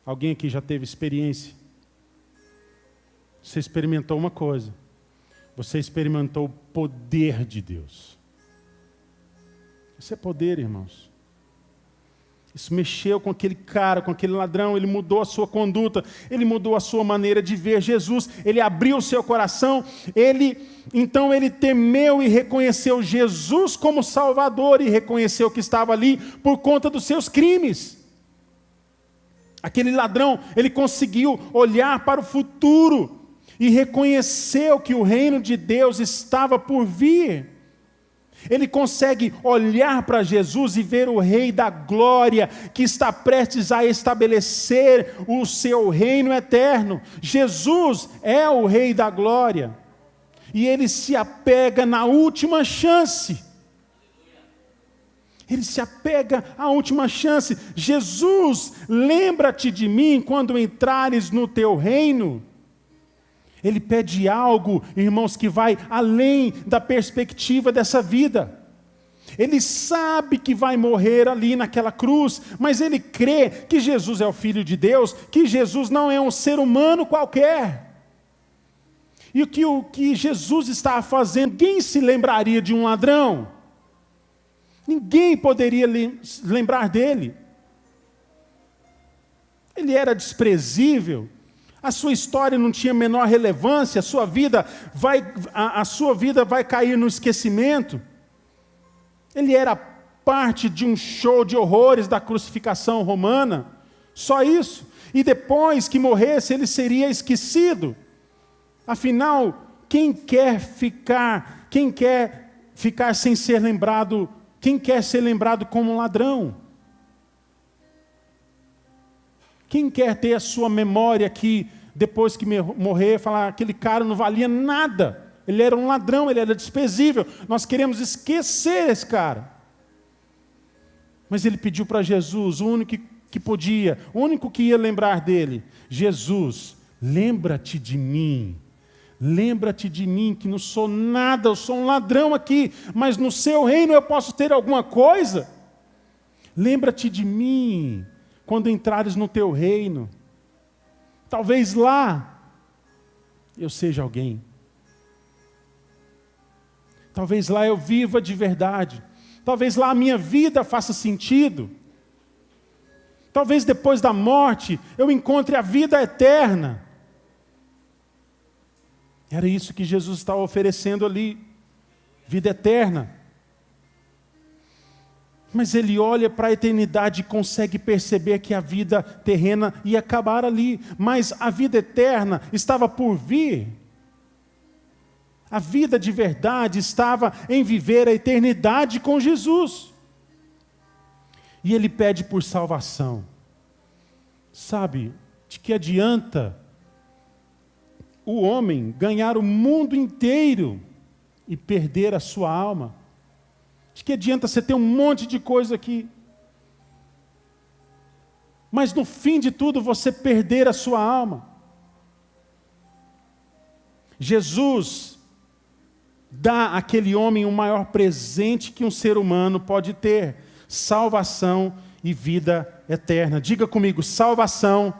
Alguém aqui já teve experiência? Você experimentou uma coisa. Você experimentou o poder de Deus. Isso é poder, irmãos. Isso mexeu com aquele cara, com aquele ladrão. Ele mudou a sua conduta. Ele mudou a sua maneira de ver Jesus. Ele abriu o seu coração. Então ele temeu e reconheceu Jesus como Salvador. E reconheceu que estava ali por conta dos seus crimes. Aquele ladrão, ele conseguiu olhar para o futuro. E reconheceu que o reino de Deus estava por vir. Ele consegue olhar para Jesus e ver o Rei da Glória, que está prestes a estabelecer o seu reino eterno. Jesus é o Rei da Glória. E ele se apega na última chance. Ele se apega à última chance. Jesus, lembra-te de mim quando entrares no teu reino. Ele pede algo, irmãos, que vai além da perspectiva dessa vida. Ele sabe que vai morrer ali naquela cruz, mas ele crê que Jesus é o Filho de Deus, que Jesus não é um ser humano qualquer. E o que Jesus está fazendo, ninguém se lembraria de um ladrão. Ninguém poderia lembrar dele. Ele era desprezível. A sua história não tinha a menor relevância, a sua vida vai cair no esquecimento. Ele era parte de um show de horrores da crucificação romana, só isso. E depois que morresse, ele seria esquecido. Afinal, quem quer ficar sem ser lembrado, quem quer ser lembrado como um ladrão? Quem quer ter a sua memória que, depois que morrer, falar, aquele cara não valia nada, ele era um ladrão, ele era desprezível, nós queremos esquecer esse cara. Mas ele pediu para Jesus, o único que podia, o único que ia lembrar dele: Jesus, lembra-te de mim. Lembra-te de mim, que não sou nada, eu sou um ladrão aqui, mas no seu reino eu posso ter alguma coisa. Lembra-te de mim quando entrares no teu reino. Talvez lá eu seja alguém. Talvez lá eu viva de verdade. Talvez lá a minha vida faça sentido. Talvez depois da morte eu encontre a vida eterna. Era isso que Jesus estava oferecendo ali. Vida eterna. Mas ele olha para a eternidade e consegue perceber que a vida terrena ia acabar ali. Mas a vida eterna estava por vir. A vida de verdade estava em viver a eternidade com Jesus. E ele pede por salvação. Sabe, de que adianta o homem ganhar o mundo inteiro e perder a sua alma? De que adianta você ter um monte de coisa aqui, mas no fim de tudo você perder a sua alma? Jesus dá àquele homem o maior presente que um ser humano pode ter: salvação e vida eterna. Diga comigo: salvação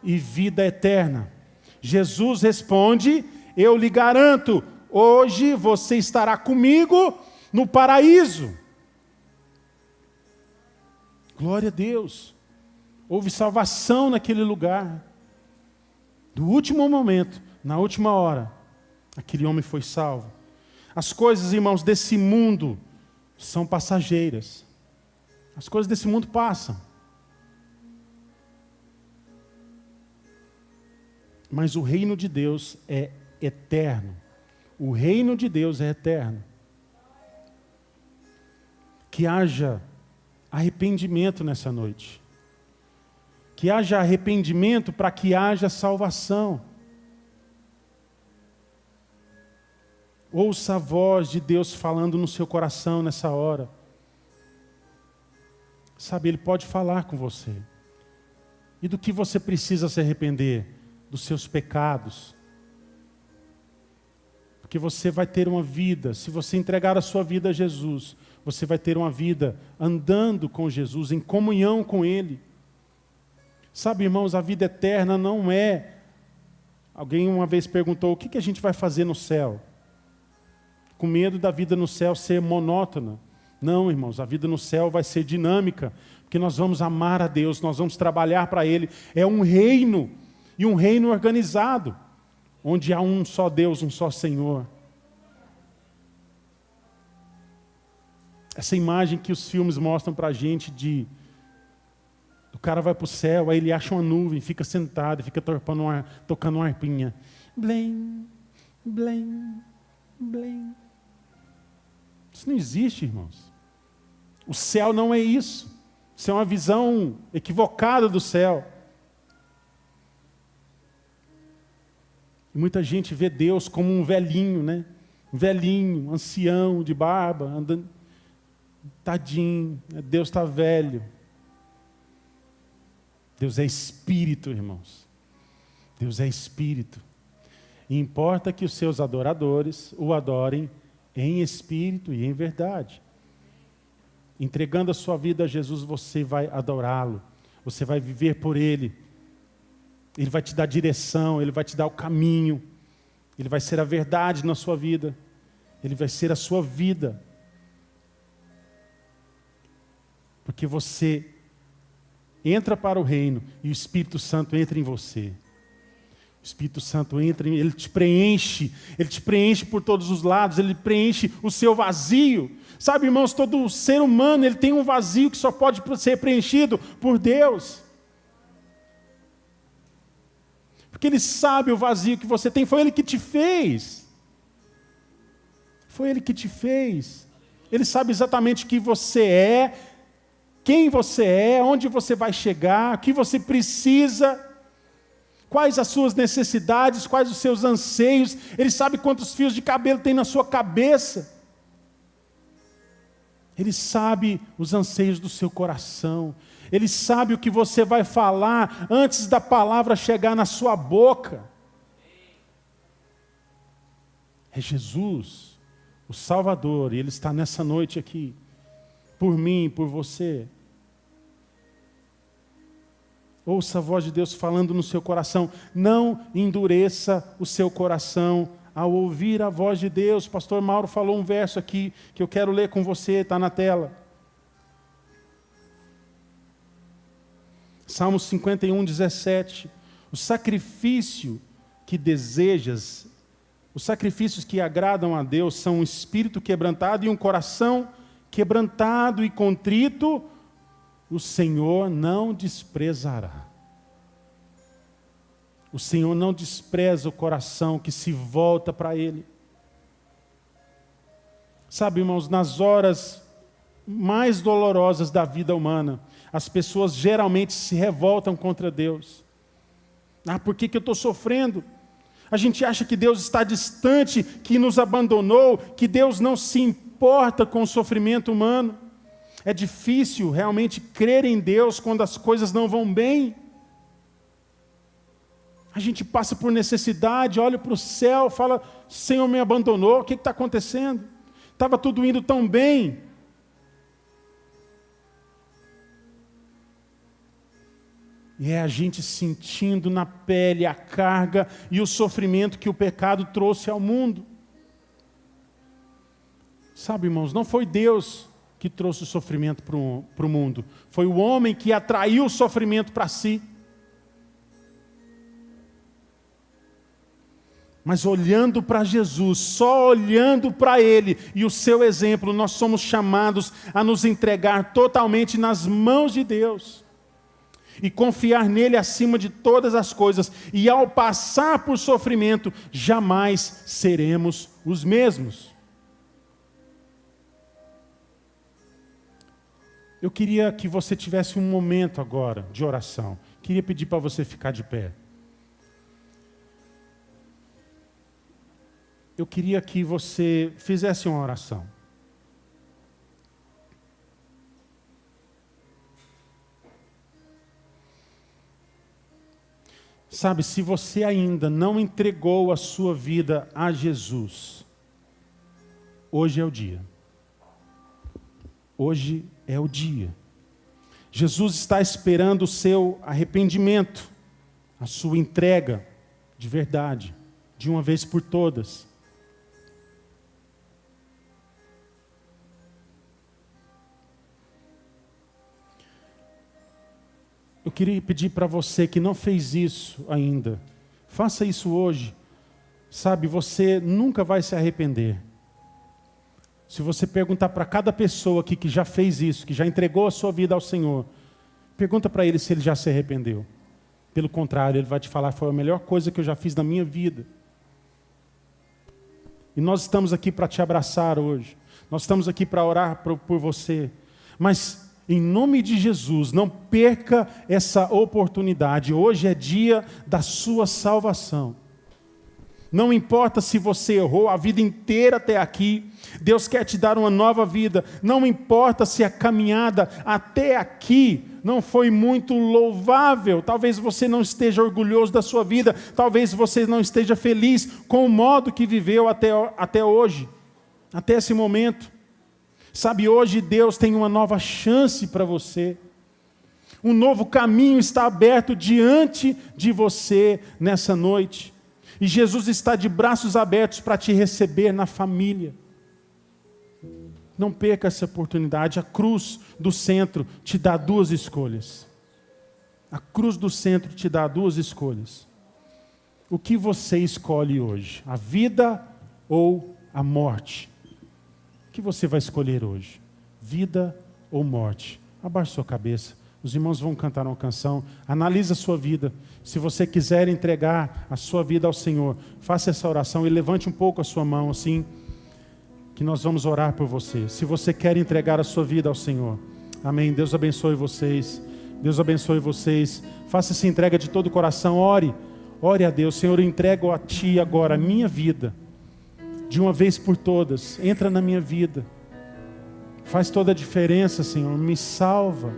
e vida eterna. Jesus responde: eu lhe garanto, hoje você estará comigo no paraíso. Glória a Deus. Houve salvação naquele lugar. Do último momento, na última hora, aquele homem foi salvo. As coisas, irmãos, desse mundo são passageiras. As coisas desse mundo passam. Mas o reino de Deus é eterno. O reino de Deus é eterno. Que haja arrependimento nessa noite. Que haja arrependimento para que haja salvação. Ouça a voz de Deus falando no seu coração nessa hora. Sabe, Ele pode falar com você. E do que você precisa se arrepender? Dos seus pecados. Porque você vai ter uma vida, se você entregar a sua vida a Jesus, você vai ter uma vida andando com Jesus, em comunhão com Ele. Sabe, irmãos, a vida eterna não é... Alguém uma vez perguntou, o que a gente vai fazer no céu? Com medo da vida no céu ser monótona. Não, irmãos, a vida no céu vai ser dinâmica, porque nós vamos amar a Deus, nós vamos trabalhar para Ele. É um reino, e um reino organizado, onde há um só Deus, um só Senhor. Essa imagem que os filmes mostram para a gente o cara vai para o céu, aí ele acha uma nuvem, fica sentado, fica tocando uma harpinha. Blém, blém, blém. Isso não existe, irmãos. O céu não é isso. Isso é uma visão equivocada do céu. E muita gente vê Deus como um velhinho, né? Um velhinho, ancião, de barba, andando. Tadinho, Deus está velho. Deus é espírito, irmãos. Deus é espírito. E importa que os seus adoradores o adorem em espírito e em verdade. Entregando a sua vida a Jesus, você vai adorá-lo. Você vai viver por Ele. Ele vai te dar direção, Ele vai te dar o caminho. Ele vai ser a verdade na sua vida. Ele vai ser a sua vida. Porque você entra para o reino e o Espírito Santo entra em você. O Espírito Santo entra, Ele te preenche por todos os lados, Ele preenche o seu vazio. Sabe, irmãos, todo ser humano, ele tem um vazio que só pode ser preenchido por Deus. Porque Ele sabe o vazio que você tem, foi Ele que te fez. Foi Ele que te fez. Ele sabe exatamente o que você é, quem você é, onde você vai chegar, o que você precisa, quais as suas necessidades, quais os seus anseios. Ele sabe quantos fios de cabelo tem na sua cabeça. Ele sabe os anseios do seu coração. Ele sabe o que você vai falar antes da palavra chegar na sua boca. É Jesus, o Salvador, e Ele está nessa noite aqui, por mim, por você. Ouça a voz de Deus falando no seu coração. Não endureça o seu coração ao ouvir a voz de Deus. Pastor Mauro falou um verso aqui que eu quero ler com você, está na tela. Salmo 51, 17. O sacrifício que desejas, os sacrifícios que agradam a Deus são um espírito quebrantado e um coração quebrantado e contrito, o Senhor não desprezará. O Senhor não despreza o coração que se volta para Ele. Sabe, irmãos, nas horas mais dolorosas da vida humana, as pessoas geralmente se revoltam contra Deus. Por que eu estou sofrendo? A gente acha que Deus está distante, que nos abandonou, que Deus não se importa com o sofrimento humano. É difícil realmente crer em Deus quando as coisas não vão bem. A gente passa por necessidade, olha para o céu, fala, Senhor me abandonou, o que está acontecendo? Estava tudo indo tão bem. E é a gente sentindo na pele a carga e o sofrimento que o pecado trouxe ao mundo. Sabe, irmãos, não foi Deus que trouxe o sofrimento para o mundo. Foi o homem que atraiu o sofrimento para si. Mas olhando para Jesus, só olhando para Ele e o seu exemplo, nós somos chamados a nos entregar totalmente nas mãos de Deus. E confiar nele acima de todas as coisas. E ao passar por sofrimento, jamais seremos os mesmos. Eu queria que você tivesse um momento agora de oração. Queria pedir para você ficar de pé. Eu queria que você fizesse uma oração. Sabe, se você ainda não entregou a sua vida a Jesus, hoje é o dia. Hoje é o dia. Jesus está esperando o seu arrependimento, a sua entrega de verdade, de uma vez por todas. Eu queria pedir para você que não fez isso ainda, faça isso hoje. Sabe, você nunca vai se arrepender. Se você perguntar para cada pessoa aqui que já fez isso, que já entregou a sua vida ao Senhor, pergunta para ele se ele já se arrependeu. Pelo contrário, ele vai te falar, foi a melhor coisa que eu já fiz na minha vida. E nós estamos aqui para te abraçar hoje. Nós estamos aqui para orar por você. Mas, em nome de Jesus, não perca essa oportunidade. Hoje é dia da sua salvação. Não importa se você errou a vida inteira até aqui, Deus quer te dar uma nova vida. Não importa se a caminhada até aqui não foi muito louvável. Talvez você não esteja orgulhoso da sua vida. Talvez você não esteja feliz com o modo que viveu até hoje, até esse momento. Sabe, hoje Deus tem uma nova chance para você. Um novo caminho está aberto diante de você nessa noite. E Jesus está de braços abertos para te receber na família. Não perca essa oportunidade. A cruz do centro te dá duas escolhas. A cruz do centro te dá duas escolhas. O que você escolhe hoje? A vida ou a morte? O que você vai escolher hoje? Vida ou morte? Abaixe sua cabeça. Os irmãos vão cantar uma canção. Analise a sua vida. Se você quiser entregar a sua vida ao Senhor, faça essa oração e levante um pouco a sua mão assim, que nós vamos orar por você. Se você quer entregar a sua vida ao Senhor. Amém. Deus abençoe vocês. Deus abençoe vocês. Faça essa entrega de todo o coração. Ore. Ore a Deus. Senhor, eu entrego a Ti agora a minha vida. De uma vez por todas. Entra na minha vida. Faz toda a diferença, Senhor. Me salva.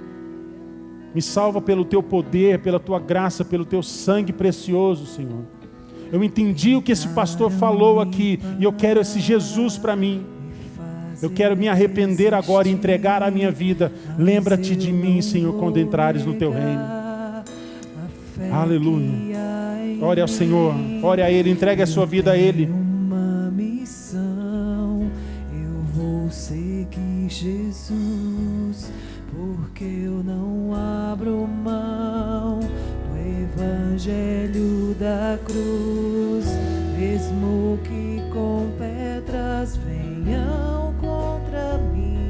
Me salva pelo Teu poder, pela Tua graça, pelo Teu sangue precioso, Senhor. Eu entendi o que esse pastor falou aqui e eu quero esse Jesus para mim. Eu quero me arrepender agora e entregar a minha vida. Lembra-te de mim, Senhor, quando entrares no Teu reino. Aleluia. Ore ao Senhor, ore a Ele, entregue a sua vida a Ele. Uma missão, eu vou seguir Jesus, porque eu não abro mão do Evangelho da cruz, mesmo que com pedras venham contra mim.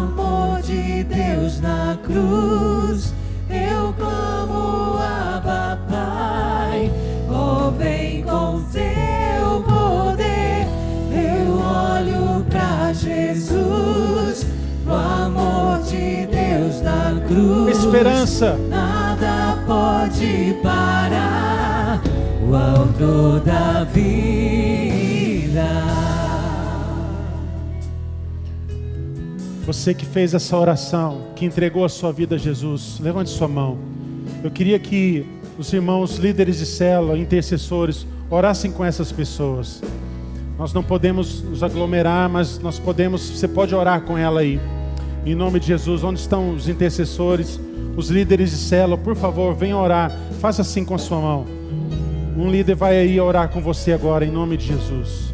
amor de Deus na cruz, eu clamo Abba Pai. Oh, vem com seu poder, eu olho pra Jesus, o amor de Deus na cruz. Esperança. Nada pode parar o autor da vida. Você que fez essa oração, que entregou a sua vida a Jesus, levante sua mão. Eu queria que os irmãos líderes de célula, intercessores, orassem com essas pessoas. Nós não podemos nos aglomerar, mas nós podemos, você pode orar com ela aí. Em nome de Jesus, onde estão os intercessores, os líderes de célula, por favor, venham orar. Faça assim com a sua mão. Um líder vai aí orar com você agora, em nome de Jesus.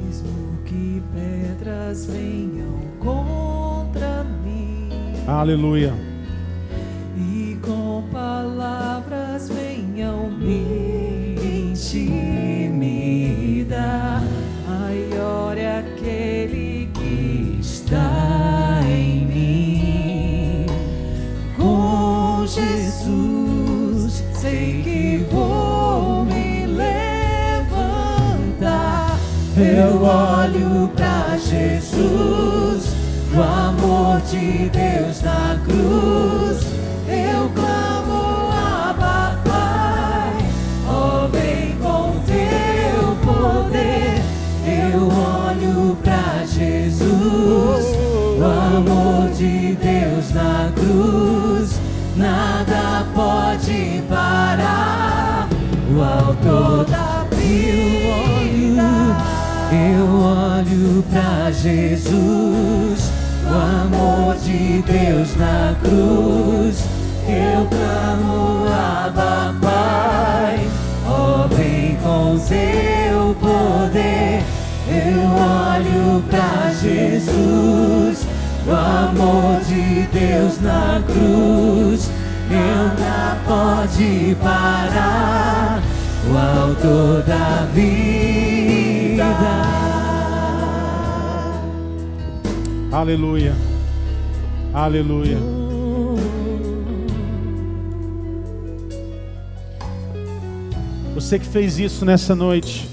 Mesmo que pedras venham contra mim, Aleluia. e com palavras venham me intimidar, maior é aquele que está em mim. Com Jesus sei que vou me levantar. Eu olho pra Jesus, o amor de Deus na cruz, eu clamo Abba Pai. Oh, vem com teu poder, eu olho pra Jesus, o amor de Deus na cruz, nada pode parar o autor da vida. Eu olho pra Jesus, o amor de Deus na cruz, eu clamo Abba Pai. Oh, vem com seu poder, eu olho pra Jesus, o amor de Deus na cruz, nada pode parar o autor da vida. Aleluia. Aleluia. Você que fez isso nessa noite,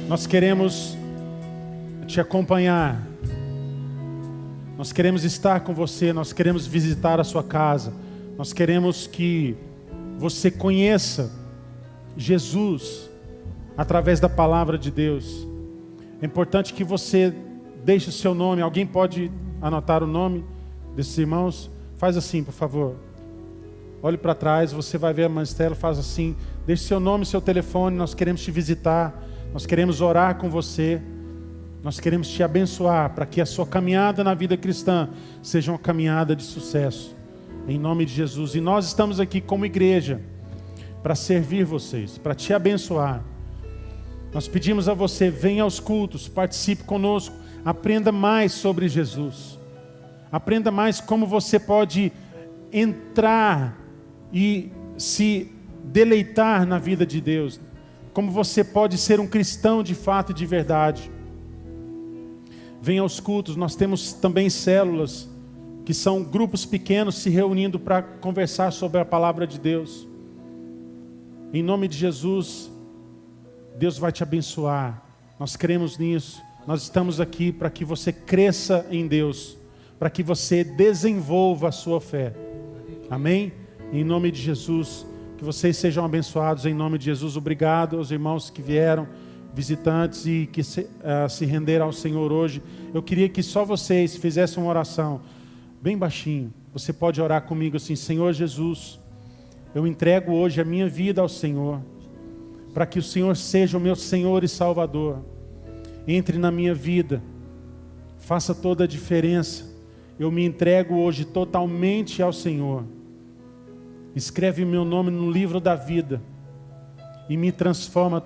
nós queremos te acompanhar. Nós queremos estar com você, nós queremos visitar a sua casa. Nós queremos que você conheça Jesus através da palavra de Deus. É importante que você deixe o seu nome. Alguém pode anotar o nome desses irmãos? Faz assim, por favor. Olhe para trás, você vai ver a Manstela, faz assim. Deixe seu nome, seu telefone, nós queremos te visitar. Nós queremos orar com você. Nós queremos te abençoar para que a sua caminhada na vida cristã seja uma caminhada de sucesso. Em nome de Jesus. E nós estamos aqui como igreja para servir vocês, para te abençoar. Nós pedimos a você, venha aos cultos, participe conosco, aprenda mais sobre Jesus. Aprenda mais como você pode entrar e se deleitar na vida de Deus. Como você pode ser um cristão de fato e de verdade. Venha aos cultos, nós temos também células, que são grupos pequenos se reunindo para conversar sobre a palavra de Deus. Em nome de Jesus, Deus vai te abençoar. Nós cremos nisso. Nós estamos aqui para que você cresça em Deus, para que você desenvolva a sua fé. Amém? Em nome de Jesus, que vocês sejam abençoados em nome de Jesus. Obrigado aos irmãos que vieram, visitantes e que se renderam ao Senhor hoje. Eu queria que só vocês fizessem uma oração bem baixinho. Você pode orar comigo assim: Senhor Jesus, eu entrego hoje a minha vida ao Senhor, para que o Senhor seja o meu Senhor e Salvador. Entre na minha vida, faça toda a diferença. Eu me entrego hoje totalmente ao Senhor. Escreve meu nome no livro da vida e me transforma